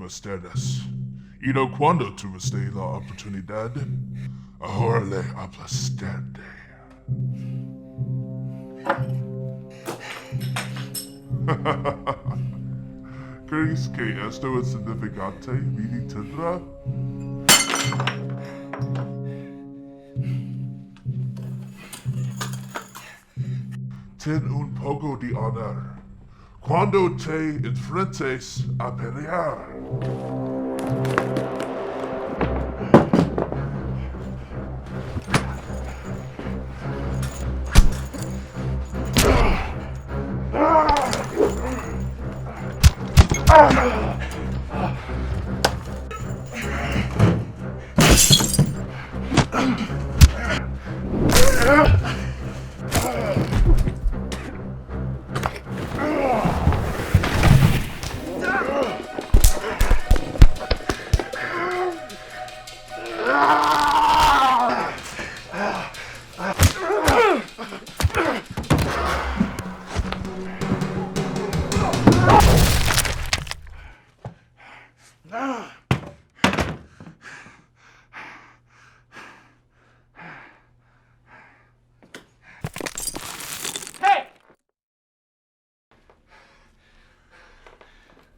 Ustedes. Y no cuando tuviste la oportunidad, ahora le aplastaste. ¿Crees que esto es significante, mi tendrá? Ten un poco de honor cuando te enfrentes a pelear.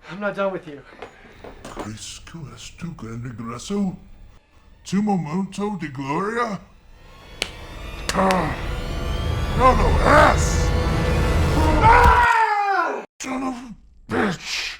I'm not done with you. ¿Crees que es tu gran regreso? ¿Tu momento de gloria? ¡No lo es! Son of a bitch!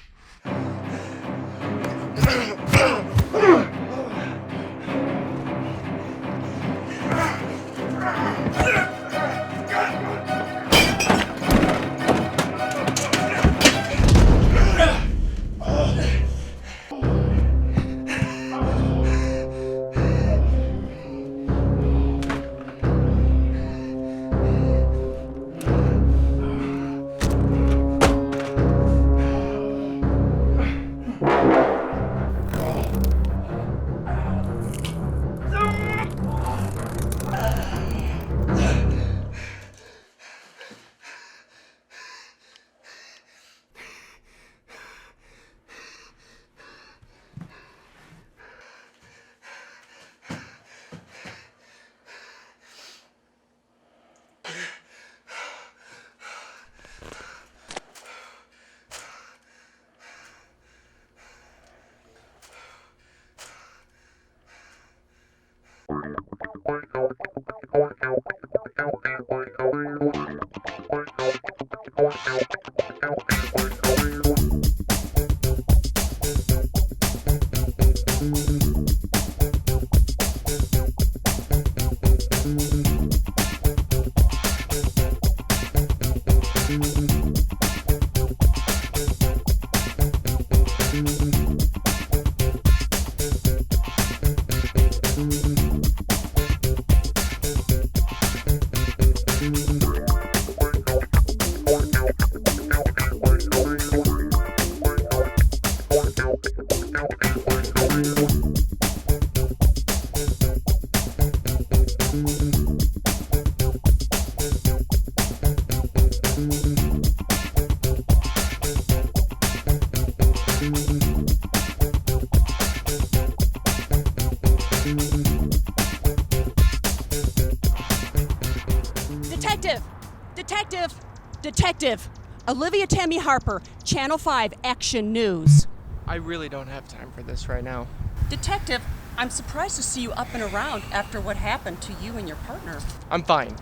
Detective! Olivia Tammy Harper, Channel 5 Action News. I really don't have time for this right now. Detective, I'm surprised to see you up and around after what happened to you and your partner. I'm fine.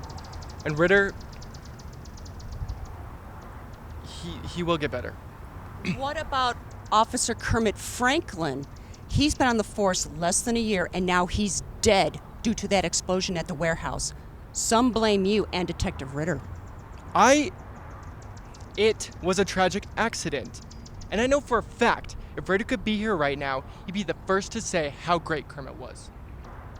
And Ritter, he will get better. What about Officer Kermit Franklin? He's been on the force less than a year, and now he's dead due to that explosion at the warehouse. Some blame you and Detective Ritter. It was a tragic accident. And I know for a fact, if Ritter could be here right now, he'd be the first to say how great Kermit was.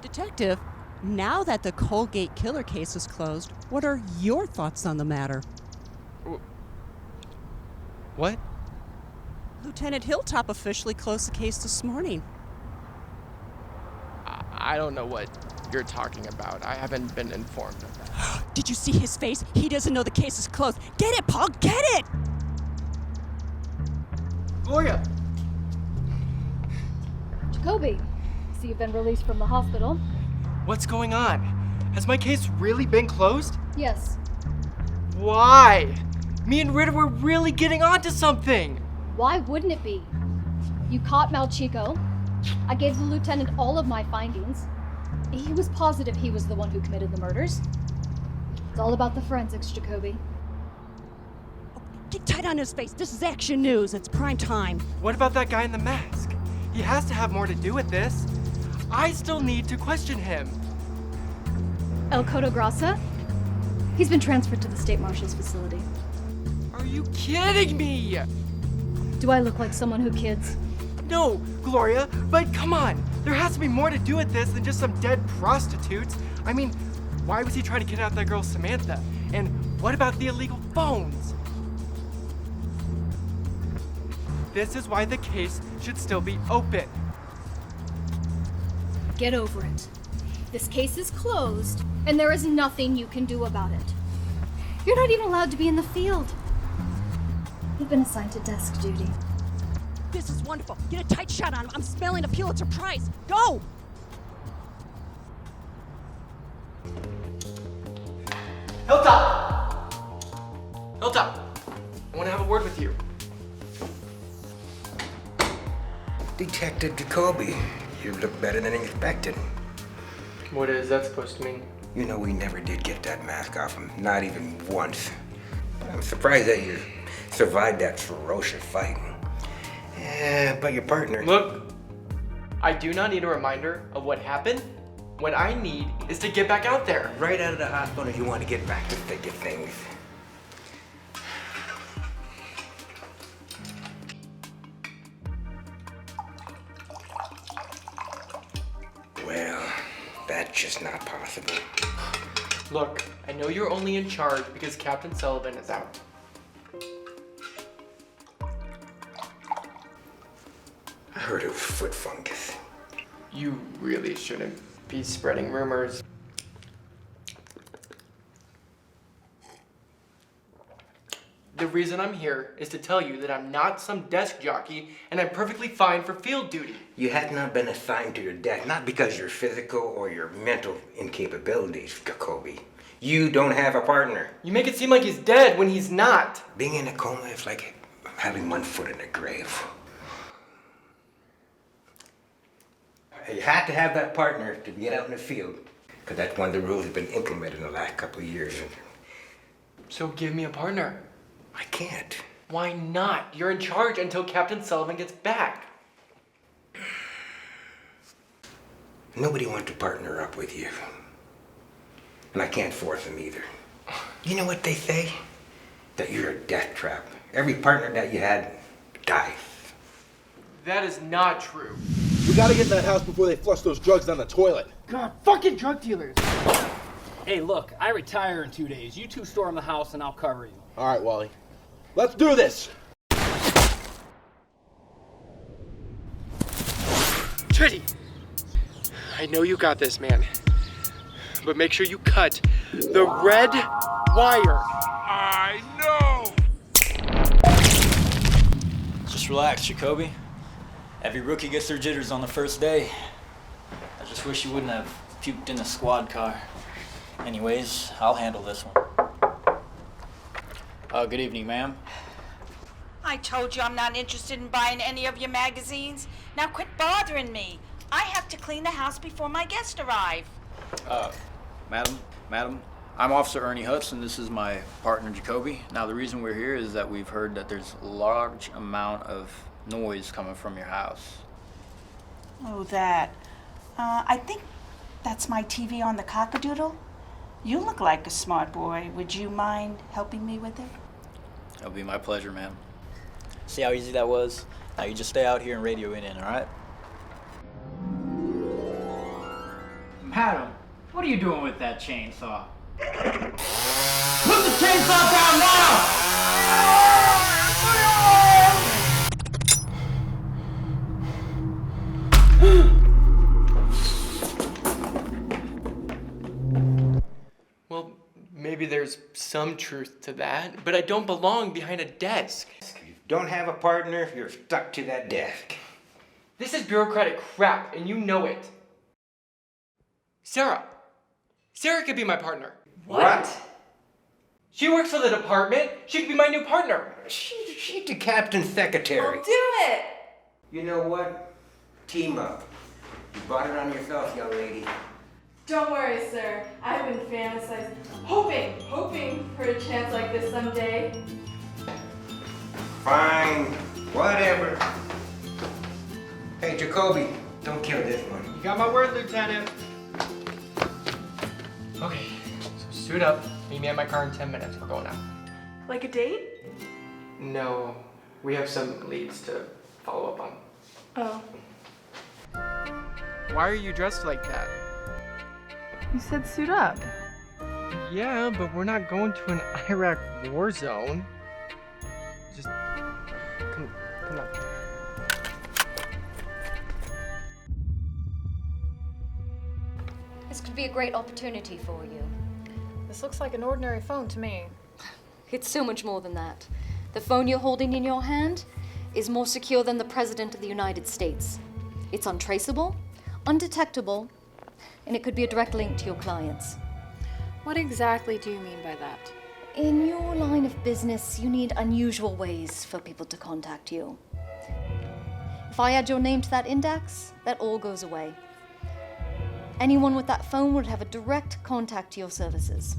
Detective, now that the Colgate killer case is closed, what are your thoughts on the matter? What? Lieutenant Hilltop officially closed the case this morning. I don't know what you're talking about. I haven't been informed of that. Did you see his face? He doesn't know the case is closed. Get it, Paul, get it! Gloria! Jacoby, so you've been released from the hospital? What's going on? Has my case really been closed? Yes. Why? Me and Ritter were really getting onto something. Why wouldn't it be? You caught Malchico. I gave the lieutenant all of my findings. He was positive he was the one who committed the murders. It's all about the forensics, Jacoby. Get tight on his face. This is action news. It's prime time. What about that guy in the mask? He has to have more to do with this. I still need to question him. El Codo Grasa? He's been transferred to the state marshal's facility. Are you kidding me? Do I look like someone who kids? No, Gloria, but come on. There has to be more to do with this than just some dead prostitutes. I mean, why was he trying to kidnap that girl Samantha? And what about the illegal phones? This is why the case should still be open. Get over it. This case is closed, and there is nothing you can do about it. You're not even allowed to be in the field. You've been assigned to desk duty. This is wonderful. Get a tight shot on him. I'm smelling a Pulitzer Prize. Go! Hilltop! Hilltop! I want to have a word with you. Detective Jacoby, you look better than expected. What is that supposed to mean? You know we never did get that mask off him, not even once. I'm surprised that you survived that ferocious fight. Yeah, but your partner... Look, I do not need a reminder of what happened. What I need is to get back out there. Right out of the hospital, you want to get back to thick of things. Well, that's just not possible. Look, I know you're only in charge because Captain Sullivan is out. I heard it was foot fungus. You really shouldn't be spreading rumors. The reason I'm here is to tell you that I'm not some desk jockey and I'm perfectly fine for field duty. You had not been assigned to your desk, not because of your physical or your mental incapabilities, Jacoby. You don't have a partner. You make it seem like he's dead when he's not. Being in a coma is like having one foot in the grave. You had to have that partner to get out in the field, because that's one of the rules that have been implemented in the last couple of years. So give me a partner. I can't. Why not? You're in charge until Captain Sullivan gets back. Nobody wants to partner up with you. And I can't force them either. You know what they say? That you're a death trap. Every partner that you had dies. That is not true. We gotta get in that house before they flush those drugs down the toilet. God, fucking drug dealers. Hey, look, I retire in 2 days. You two storm the house and I'll cover you. All right, Wally. Let's do this. Tritty! I know you got this, man. But make sure you cut the red wire. I know! Just relax, Jacoby. Every rookie gets their jitters on the first day. I just wish you wouldn't have puked in a squad car. Anyways, I'll handle this one. Good evening, ma'am. I told you I'm not interested in buying any of your magazines. Now quit bothering me. I have to clean the house before my guests arrive. Madam, I'm Officer Ernie Hudson. This is my partner, Jacoby. Now, the reason we're here is that we've heard that there's a large amount of noise coming from your house. Oh, that. I think that's my TV on the cockadoodle. You look like a smart boy. Would you mind helping me with it? It'll be my pleasure, ma'am. See how easy that was? Now you just stay out here and radio it in, all right? Madam, what are you doing with that chainsaw? Put the chainsaw down now! there's some truth to that, but I don't belong behind a desk. If you don't have a partner, you're stuck to that desk. This is bureaucratic crap, and you know it. Sara. Sara could be my partner. What? She works for the department. She could be my new partner. She's the captain's secretary. Do it! You know what? Team up. You brought it on yourself, young lady. Don't worry, sir. I've been fantasizing, hoping for a chance like this someday. Fine. Whatever. Hey, Jacoby, don't kill this one. You got my word, Lieutenant. Okay, so suit up. Meet me at my car in 10 minutes. We're going out. Like a date? No, we have some leads to follow up on. Oh. Why are you dressed like that? You said suit up. Yeah, but we're not going to an Iraq war zone. Just come on. This could be a great opportunity for you. This looks like an ordinary phone to me. It's so much more than that. The phone you're holding in your hand is more secure than the President of the United States. It's untraceable, undetectable, and it could be a direct link to your clients. What exactly do you mean by that? In your line of business, you need unusual ways for people to contact you. If I add your name to that index, that all goes away. Anyone with that phone would have a direct contact to your services.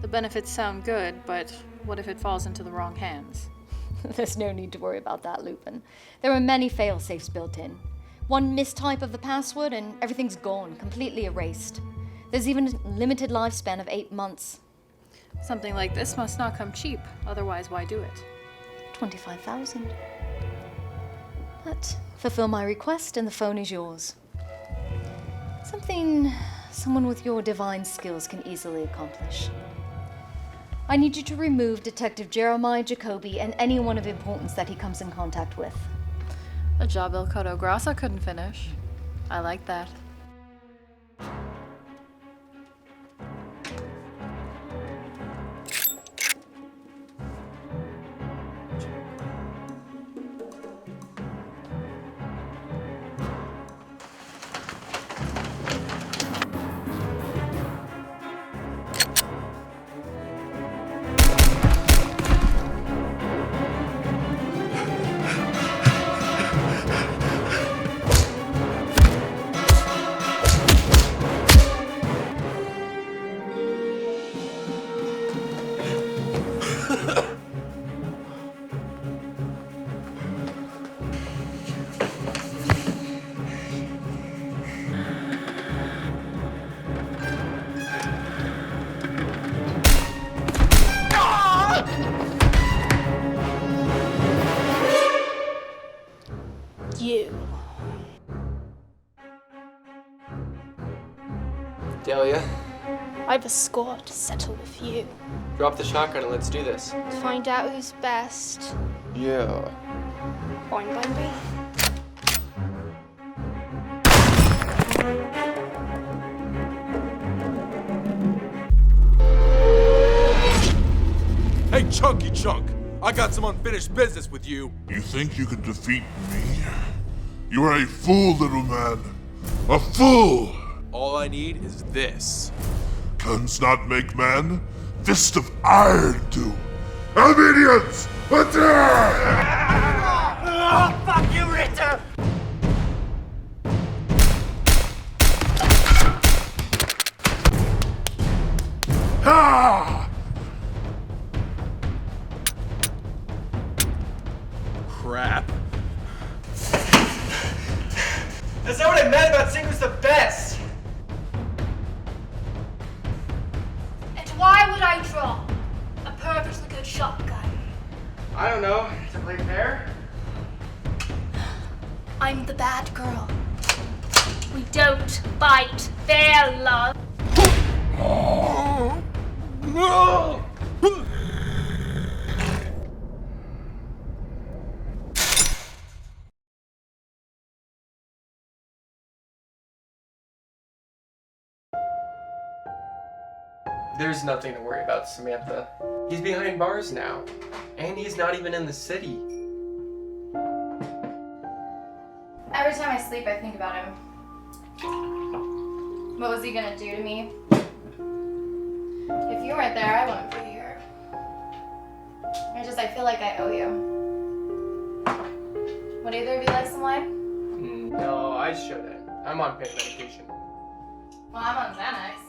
The benefits sound good, but what if it falls into the wrong hands? There's no need to worry about that, Lupin. There are many fail-safes built in. One mistype of the password and everything's gone, completely erased. There's even a limited lifespan of 8 months. Something like this must not come cheap, otherwise why do it? 25,000. But fulfill my request and the phone is yours. Something someone with your divine skills can easily accomplish. I need you to remove Detective Jeremiah Jacoby and anyone of importance that he comes in contact with. A job El Codo Grasa couldn't finish. I like that. Dalia, I have a score to settle with you. drop the shotgun and let's do this. To find out who's best. Yeah. Boing, boing, boing. Hey, Chunky Chunk! I got some unfinished business with you. You think you can defeat me? You are a fool, little man. A fool! All I need is this. Guns not make man, fist of iron do. Armenians, attack! Oh, fuck you, Ritter! Ha! Crap. That's not what I meant about saying who's the best! And why would I draw a perfectly good shotgun? I don't know. To play fair? I'm the bad girl. We don't fight fair, love. There's nothing to worry about, Samantha. He's behind bars now, and he's not even in the city. Every time I sleep, I think about him. What was he gonna do to me? If you weren't there, I wouldn't be here. I feel like I owe you. Would either of you like some wine? No, I shouldn't. I'm on pain medication. Well, I'm on Xanax.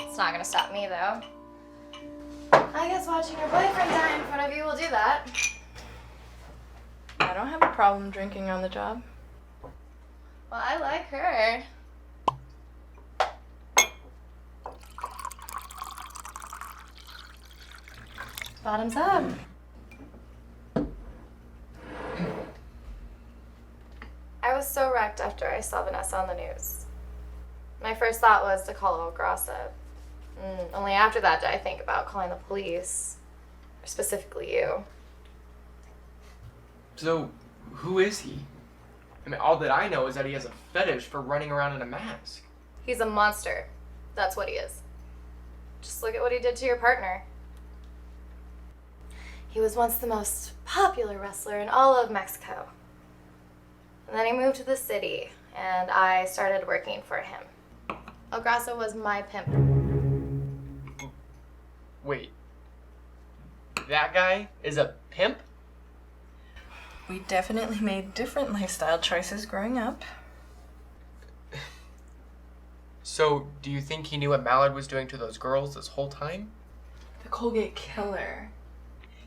It's not gonna stop me, though. I guess watching your boyfriend die in front of you will do that. I don't have a problem drinking on the job. Well, I like her. Bottoms up. I was so wrecked after I saw Vanessa on the news. My first thought was to call Codo Grasa. Only after that did I think about calling the police, or specifically you. So, who is he? I mean, all that I know is that he has a fetish for running around in a mask. He's a monster. That's what he is. Just look at what he did to your partner. He was once the most popular wrestler in all of Mexico. And then he moved to the city, and I started working for him. Codo Grasa was my pimp. Wait. That guy is a pimp? We definitely made different lifestyle choices growing up. So, do you think he knew what Mallard was doing to those girls this whole time? The Colgate Killer.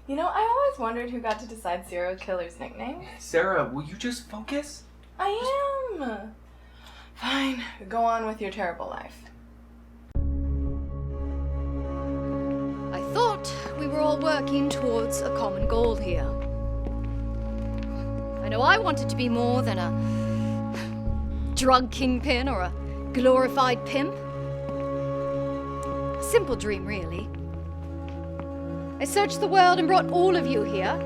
You know, I always wondered who got to decide serial killer's nickname. Sarah, will you just focus? I am. Fine, go on with your terrible life. I thought we were all working towards a common goal here. I know I wanted to be more than a drug kingpin or a glorified pimp. A simple dream, really. I searched the world and brought all of you here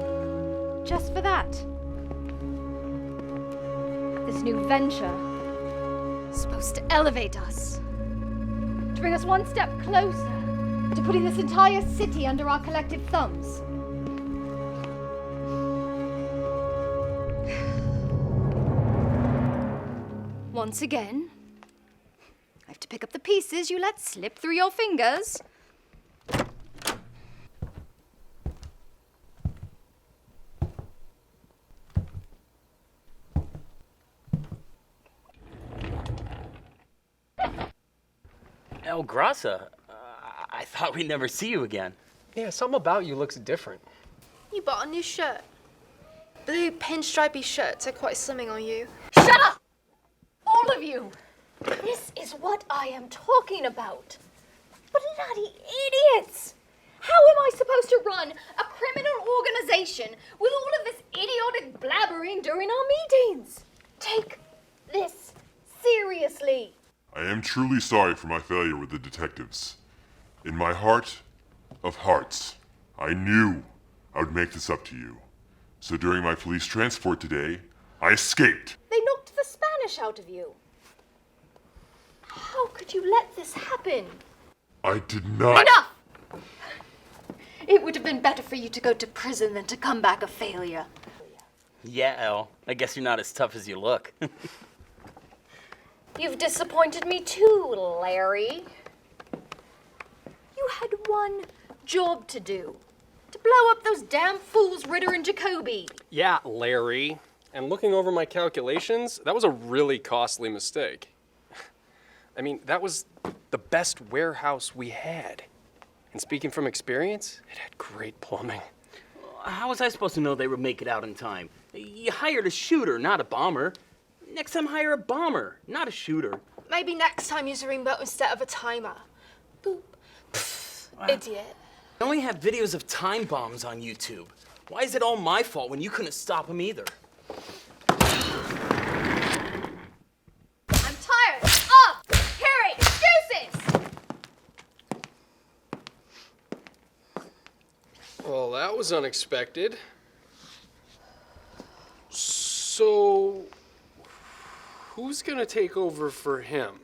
just for that. This new venture is supposed to elevate us, to bring us one step closer to putting this entire city under our collective thumbs. Once again, I have to pick up the pieces you let slip through your fingers. Codo Grasa, I thought we'd never see you again. Yeah, something about you looks different. You bought a new shirt. Blue pinstripey shirts are quite slimming on you. Shut up! All of you! This is what I am talking about. Bloody idiots! How am I supposed to run a criminal organization with all of this idiotic blabbering during our meetings? Take this seriously. I am truly sorry for my failure with the detectives. In my heart of hearts, I knew I would make this up to you. So during my police transport today, I escaped. They knocked the Spanish out of you. How could you let this happen? I did not. Enough! It would have been better for you to go to prison than to come back a failure. Yeah, El. I guess you're not as tough as you look. You've disappointed me too, Larry. You had one job to do. To blow up those damn fools Ritter and Jacoby. Yeah, Larry. And looking over my calculations, that was a really costly mistake. I mean, that was the best warehouse we had. And speaking from experience, it had great plumbing. How was I supposed to know they would make it out in time? You hired a shooter, not a bomber. Next time, hire a bomber, not a shooter. Maybe next time use a ringboat instead of a timer. Boop. Pfft, idiot. I only have videos of time bombs on YouTube. Why is it all my fault when you couldn't stop them either? I'm tired of hearing excuses! Well, that was unexpected. So, who's gonna take over for him?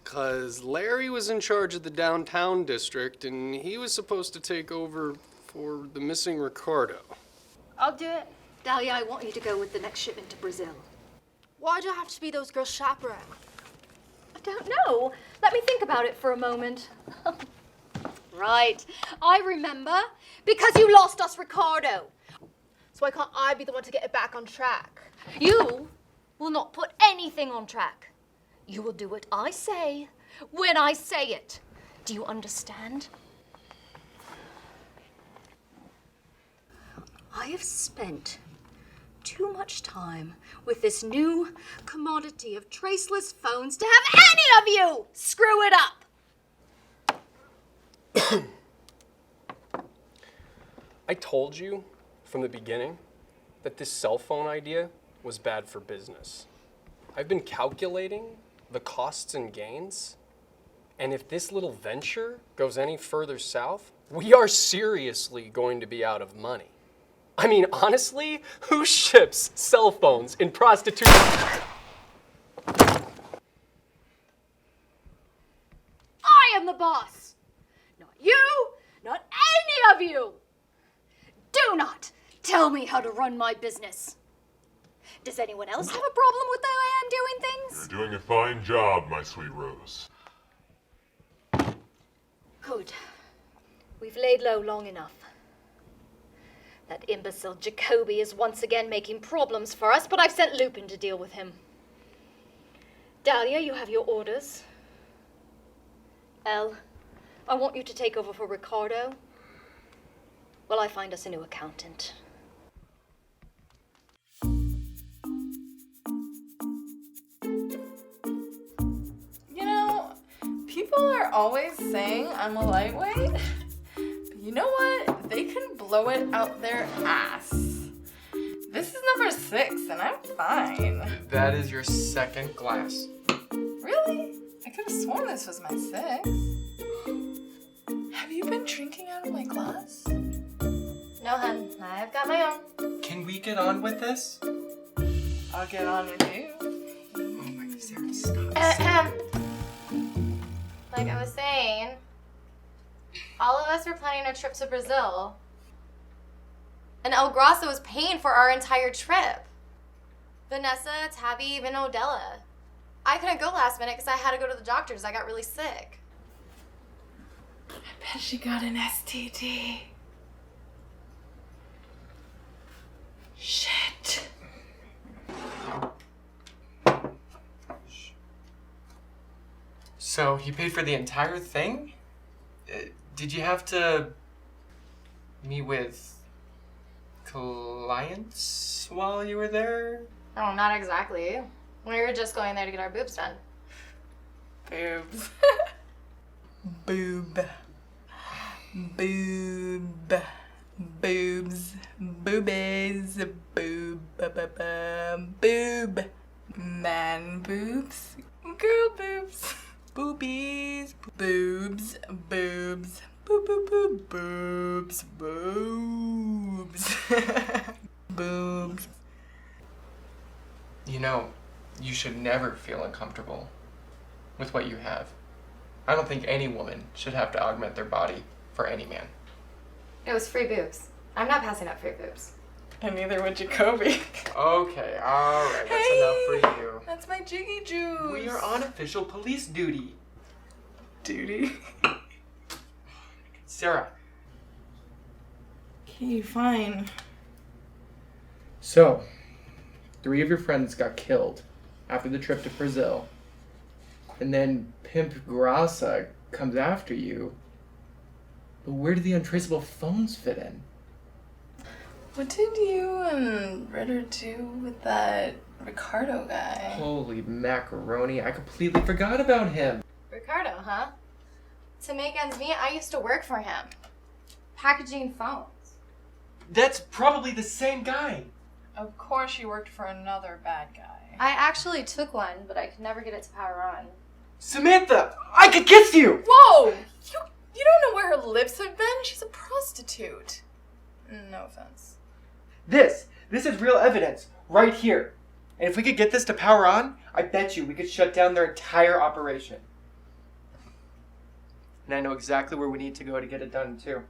'Cause Larry was in charge of the downtown district, and he was supposed to take over for the missing Ricardo. I'll do it. Dalia, I want you to go with the next shipment to Brazil. Why do I have to be those girls' chaperone? I don't know. Let me think about it for a moment. Right. I remember. Because you lost us Ricardo. So why can't I be the one to get it back on track? You will not put anything on track. You will do what I say when I say it. Do you understand? I have spent too much time with this new commodity of traceless phones to have any of you screw it up. I told you from the beginning that this cell phone idea was bad for business. I've been calculating the costs and gains, and if this little venture goes any further south, we are seriously going to be out of money. I mean, honestly, who ships cell phones in prostitution? I am the boss. Not you, not any of you. Do not tell me how to run my business. Does anyone else have a problem with the way I'm doing things? You're doing a fine job, my sweet Rose. Good. We've laid low long enough. That imbecile Jacoby is once again making problems for us, but I've sent Lupin to deal with him. Dalia, you have your orders. Elle, I want you to take over for Ricardo while I find us a new accountant. You know, people are always saying I'm a lightweight, but you know what? They can blow it out their ass. This is number 6, and I'm fine. That is your second glass. Really? I could have sworn this was my 6. Have you been drinking out of my glass? No, hun. I've got my own. Can we get on with this? I'll get on with you. Oh my God, Sarah, stop. Like I was saying, all of us were planning a trip to Brazil. And El Grasso was paying for our entire trip. Vanessa, Tabby, even Odella. I couldn't go last minute because I had to go to the doctor's. I got really sick. I bet she got an STD. Shit. So, he paid for the entire thing? Did you have to meet with clients while you were there? Oh, not exactly. We were just going there to get our boobs done. Boobs. Boob. Boob. Boobs. Boobies. Boob. Boob. Man boobs. Girl boobs. Boobies. Boobs. Boobs. Boob boob boob. Boobs. Boobs. Boobs. You know, you should never feel uncomfortable with what you have. I don't think any woman should have to augment their body for any man. It was free boobs. I'm not passing up free boobs. And neither would Jacoby. Okay, alright, that's enough for you. That's my jiggy juice. We are on official police duty. Duty? Sarah. Okay, fine. So, 3 of your friends got killed after the trip to Brazil. And then Pimp Grasa comes after you. But where do the untraceable phones fit in? What did you and Ritter do with that Ricardo guy? Holy macaroni, I completely forgot about him. Ricardo, huh? To make ends meet, I used to work for him. Packaging phones. That's probably the same guy. Of course you worked for another bad guy. I actually took one, but I could never get it to power on. Samantha, I could kiss you! Whoa! You don't know where her lips have been? She's a prostitute. No offense. This is real evidence, right here. And if we could get this to power on, I bet you we could shut down their entire operation. And I know exactly where we need to go to get it done, too.